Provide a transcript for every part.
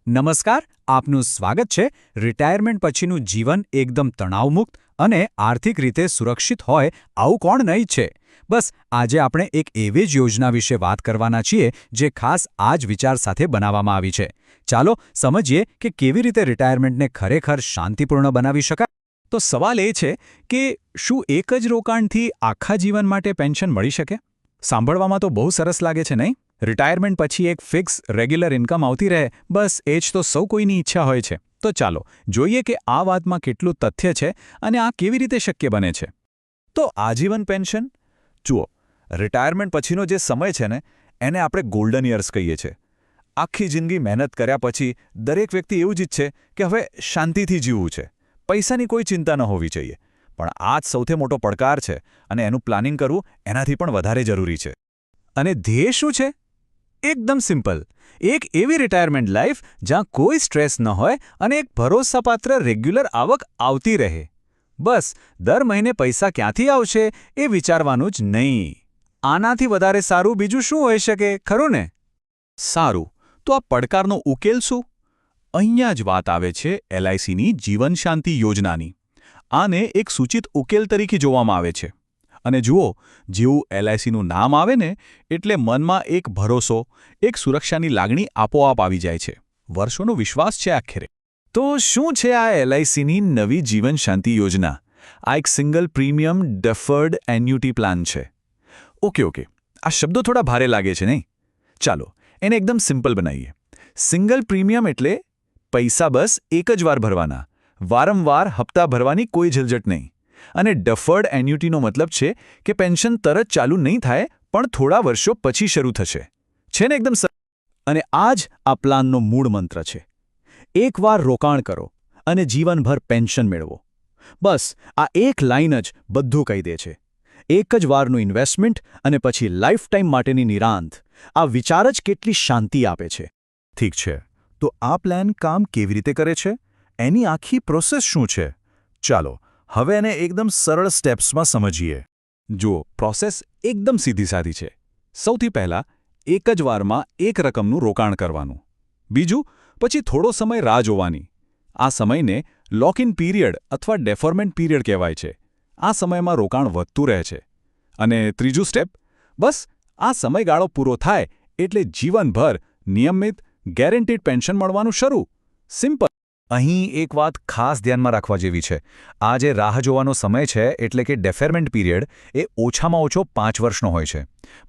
નમસ્કાર, આપનું સ્વાગત છે રિટાયરમેન્ટ પછીનું જીવન એકદમ તણાવમુક્ત અને આર્થિક રીતે સુરક્ષિત હોય આવું કોણ નહીં છે. બસ આજે આપણે એક એવી જ યોજના વિશે વાત કરવાના છીએ જે ખાસ આ જ વિચાર સાથે બનાવવામાં આવી છે. ચાલો સમજીએ કે કેવી રીતે રિટાયરમેન્ટને ખરેખર શાંતિપૂર્ણ બનાવી શકાય. તો સવાલ એ છે કે શું એક જ રોકાણથી આખા જીવન માટે પેન્શન મળી શકે? સાંભળવામાં તો બહુ સરસ લાગે છે નહીં? રિટાયરમેન્ટ પછી એક ફિક્સ રેગ્યુલર ઇન્કમ આવતી રહે, બસ એ જ તો સૌ કોઈની ઈચ્છા હોય છે. તો ચાલો જોઈએ કે આ વાતમાં કેટલું તથ્ય છે અને આ કેવી રીતે શક્ય બને છે. તો આજીવન પેન્શન જુઓ, રિટાયરમેન્ટ પછીનો જે સમય છે ને એને આપણે ગોલ્ડન યર્સ કહીએ છીએ. આખી જિંદગી મહેનત કર્યા પછી દરેક વ્યક્તિ એવું જ ઈચ્છે કે હવે શાંતિથી જીવવું છે, પૈસાની કોઈ ચિંતા ન હોવી જોઈએ. પણ આ જ સૌથી મોટો પડકાર છે અને એનું પ્લાનિંગ કરવું એનાથી પણ વધારે જરૂરી છે. અને ધ્યેય શું છે? એકદમ સિમ્પલ. એક એવી રિટાયરમેન્ટ લાઈફ જ્યાં કોઈ સ્ટ્રેસ ન હોય અને એક ભરોસાપાત્ર રેગ્યુલર આવક આવતી રહે. બસ દર મહિને પૈસા ક્યાંથી આવશે એ વિચારવાનું જ નહીં. આનાથી વધારે સારું બીજું શું હોઈ શકે, ખરું ને? સારું, તો આ પડકારનો ઉકેલ શું? અહીંયા જ વાત આવે છે LICની જીવન શાંતિ યોજનાની. આને એક સૂચિત ઉકેલ તરીકે જોવામાં આવે છે. અને જુઓ, જેવું LICનું નામ આવે ને એટલે મનમાં એક ભરોસો, એક સુરક્ષાની લાગણી આપોઆપ આવી જાય છે. વર્ષોનો વિશ્વાસ છે આખરે. તો શું છે આ LICની નવી જીવન શાંતિ યોજના? આ એક સિંગલ પ્રીમિયમ ડેફર્ડ એન્યુટી પ્લાન છે. ઓકે, આ શબ્દો થોડા ભારે લાગે છે નહીં? ચાલો એને એકદમ સિમ્પલ બનાવીએ. સિંગલ પ્રીમિયમ એટલે પૈસા બસ એક જ વાર ભરવાના, વારંવાર હપ્તા ભરવાની કોઈ ઝંઝટ નહીં. અને ડેફર્ડ એન્યુટીનો મતલબ છે કે પેન્શન તરત ચાલુ નહીં થાય પણ થોડા વર્ષો પછી શરૂ થશે. છે ને એકદમ અને આ જ આ પ્લાનનો મૂળ મંત્ર છે. એકવાર રોકાણ કરો અને જીવનભર પેન્શન મેળવો. બસ આ એક લાઇન જ બધું કહી દે છે. એક જ વારનું ઇન્વેસ્ટમેન્ટ અને પછી લાઈફ ટાઈમ માટેની નિરાંત. આ વિચાર જ કેટલી શાંતિ આપે છે. ઠીક છે, તો આ પ્લાન કામ કેવી રીતે કરે છે? એની આખી પ્રોસેસ શું છે? ચાલો હવે એને એકદમ સરળ સ્ટેપ્સમાં સમજીએ. જુઓ, પ્રોસેસ એકદમ સીધી સાધી છે. સૌથી પહેલાં એક જ વારમાં એક રકમનું રોકાણ કરવાનું. બીજું, પછી થોડો સમય રાહ જોવાની. આ સમયને લોક ઇન પીરિયડ અથવા ડેફરમેન્ટ પીરિયડ કહેવાય છે. આ સમયમાં રોકાણ વધતું રહે છે. અને ત્રીજું સ્ટેપ, બસ આ સમયગાળો પૂરો થાય એટલે જીવનભર નિયમિત ગેરંટીડ પેન્શન મળવાનું શરૂ. સિમ્પલ. અહીં એક વાત ખાસ ધ્યાનમાં રાખવા જેવી છે. આ જે રાહ જોવાનો સમય છે એટલે કે ડેફરમેન્ટ પીરિયડ એ ઓછામાં ઓછો 5 વર્ષનો હોય છે.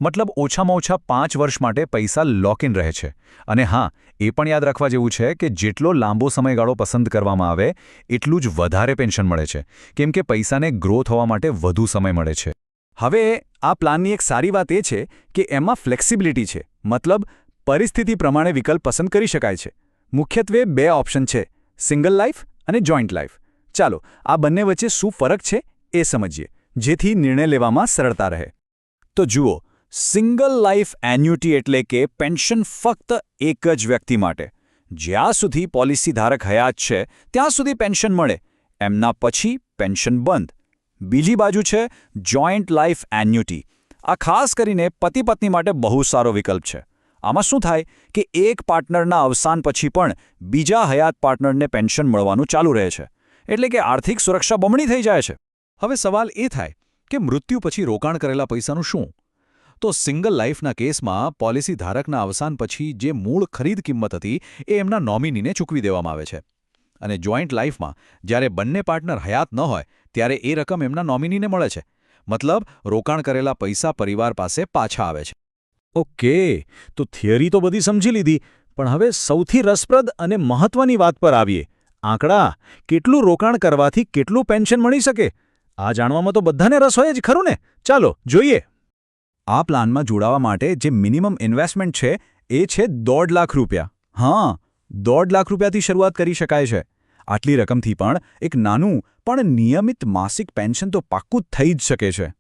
મતલબ ઓછામાં ઓછા 5 વર્ષ માટે પૈસા લોક ઇન રહે છે. અને હા, એ પણ યાદ રાખવા જેવું છે કે જેટલો લાંબો સમયગાળો પસંદ કરવામાં આવે એટલું જ વધારે પેન્શન મળે છે, કેમ કે પૈસાને ગ્રો થવા માટે વધુ સમય મળે છે. હવે આ પ્લાનની એક સારી વાત એ છે કે એમાં ફ્લેક્સિબિલિટી છે. મતલબ પરિસ્થિતિ પ્રમાણે વિકલ્પ પસંદ કરી શકાય છે. મુખ્યત્વે 2 ઓપ્શન છે, સિંગલ લાઈફ અને જોઈન્ટ લાઈફ. ચાલો આ બંને વચ્ચે શું ફરક છે એ સમજીએ, જેથી નિર્ણય લેવામાં સરળતા રહે. તો જુઓ, સિંગલ લાઈફ એન્યુટી એટલે કે પેન્શન ફક્ત એક જ વ્યક્તિ માટે. જ્યાં સુધી પોલિસી ધારક હયાત છે ત્યાં સુધી પેન્શન મળે, એમના પછી પેન્શન બંધ. બીજી બાજુ છે જોઈન્ટ લાઈફ એન્યુટી. આ ખાસ કરીને પતિ પત્ની માટે બહુ સારો વિકલ્પ છે. આમાં શું થાય કે એક પાર્ટનરના અવસાન પછી પણ બીજા હયાત પાર્ટનરને પેન્શન મળવાનું ચાલુ રહે છે. એટલે કે આર્થિક સુરક્ષા બમણી થઈ જાય છે. હવે સવાલ એ થાય કે મૃત્યુ પછી રોકાણ કરેલા પૈસાનું શું? તો સિંગલ લાઈફના કેસમાં પોલિસી ધારકના અવસાન પછી જે મૂળ ખરીદ કિંમત હતી એ એમના નોમિનીને ચૂકવી દેવામાં આવે છે. અને જોઈન્ટ લાઈફમાં જ્યારે બંને પાર્ટનર હયાત ન હોય ત્યારે એ રકમ એમના નોમિનીને મળે છે. મતલબ રોકાણ કરેલા પૈસા પરિવાર પાસે પાછા આવે છે. ઓકે, તો થિયરી તો બધી સમજી લીધી, પણ હવે સૌથી રસપ્રદ અને મહત્વની વાત પર આવીએ. આંકડા. કેટલું રોકાણ કરવાથી કેટલું પેન્શન મળી શકે? આ જાણવામાં તો બધાને રસ હોય જ, ખરું ને? ચાલો જોઈએ. આ પ્લાનમાં જોડાવા માટે જે મિનિમમ ઇન્વેસ્ટમેન્ટ છે એ છે ₹1.5 લાખ. હા, ₹1.5 લાખથી શરૂઆત કરી શકાય છે. આટલી રકમથી પણ એક નાનું પણ નિયમિત માસિક પેન્શન તો પાક્કું થઈ જ શકે છે.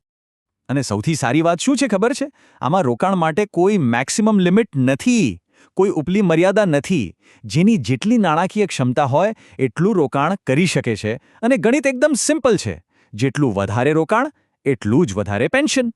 અને સૌથી સારી વાત શું છે ખબર છે? આમાં રોકાણ માટે કોઈ મેક્સિમમ લિમિટ નથી, કોઈ ઉપલી મર્યાદા નથી. જેની જેટલી નાણાકીય ક્ષમતા હોય એટલું રોકાણ કરી શકે છે. અને ગણિત એકદમ સિમ્પલ છે. જેટલું વધારે રોકાણ એટલું જ વધારે પેન્શન.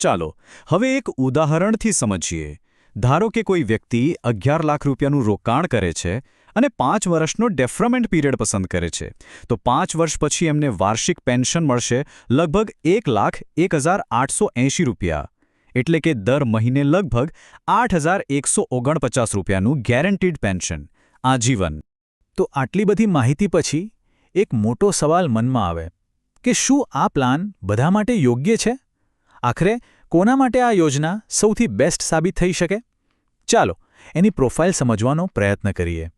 ચાલો હવે એક ઉદાહરણથી સમજીએ. ધારો કે કોઈ વ્યક્તિ 11 લાખ રૂપિયાનું રોકાણ કરે છે અને 5 વર્ષનો ડેફરમેન્ટ પીરિયડ પસંદ કરે છે તો 5 વર્ષ પછી એમને વાર્ષિક પેન્શન મળશે લગભગ 1,01,880 રૂપિયા એટલે કે દર મહિને લગભગ 8,149 રૂપિયાનું ગેરંટીડ પેન્શન આજીવન. તો આટલી બધી માહિતી પછી એક મોટો સવાલ મનમાં આવે કે શું આ પ્લાન બધા માટે યોગ્ય છે? આખરે કોના માટે આ યોજના સૌથી બેસ્ટ સાબિત થઈ શકે? ચાલો એની પ્રોફાઇલ સમજવાનો પ્રયત્ન કરીએ.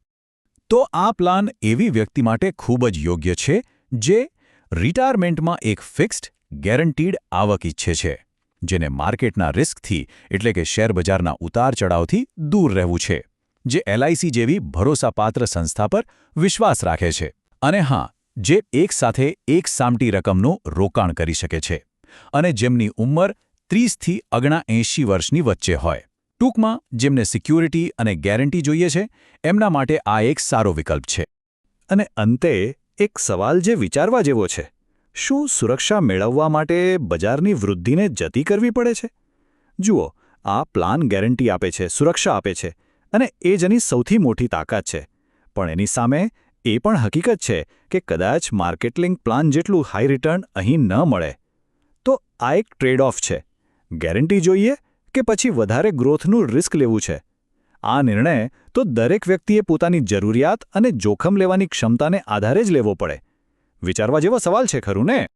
તો આ પ્લાન એવી વ્યક્તિ માટે ખૂબ જ યોગ્ય છે જે રિટાયરમેન્ટમાં એક ફિક્સ્ડ ગેરંટીડ આવક ઈચ્છે છે, જેને માર્કેટના રિસ્કથી એટલે કે શેરબજારના ઉતાર-ચઢાવથી દૂર રહેવું છે, જે એલઆઈસી જેવી ભરોસાપાત્ર સંસ્થા પર વિશ્વાસ રાખે છે અને હા, જે એકસાથે એક સામટી રકમનું રોકાણ કરી શકે છે અને જેમની ઉંમર 30થી 80 વર્ષની વચ્ચે હોય. ટૂંકમાં જેમને સિક્યુરિટી અને ગેરંટી જોઈએ છે એમના માટે આ એક સારો વિકલ્પ છે. અને અંતે એક સવાલ જે વિચારવા જેવો છે, શું સુરક્ષા મેળવવા માટે બજારની વૃદ્ધિને જતી કરવી પડે છે? જુઓ, આ પ્લાન ગેરંટી આપે છે, સુરક્ષા આપે છે અને એ જ એની સૌથી મોટી તાકાત છે. પણ એની સામે એ પણ હકીકત છે કે કદાચ માર્કેટલિંક પ્લાન જેટલું હાઈ રિટર્ન અહીં ન મળે. તો આ એક ટ્રેડ ઓફ છે. ગેરંટી જોઈએ કે પછી વધારે ગ્રોથનું રિસ્ક લેવું છે? આ નિર્ણય તો દરેક વ્યક્તિએ પોતાની જરૂરિયાત અને જોખમ લેવાની ક્ષમતાને આધારે જ લેવો પડે. વિચારવા જેવો સવાલ છે, ખરું ને?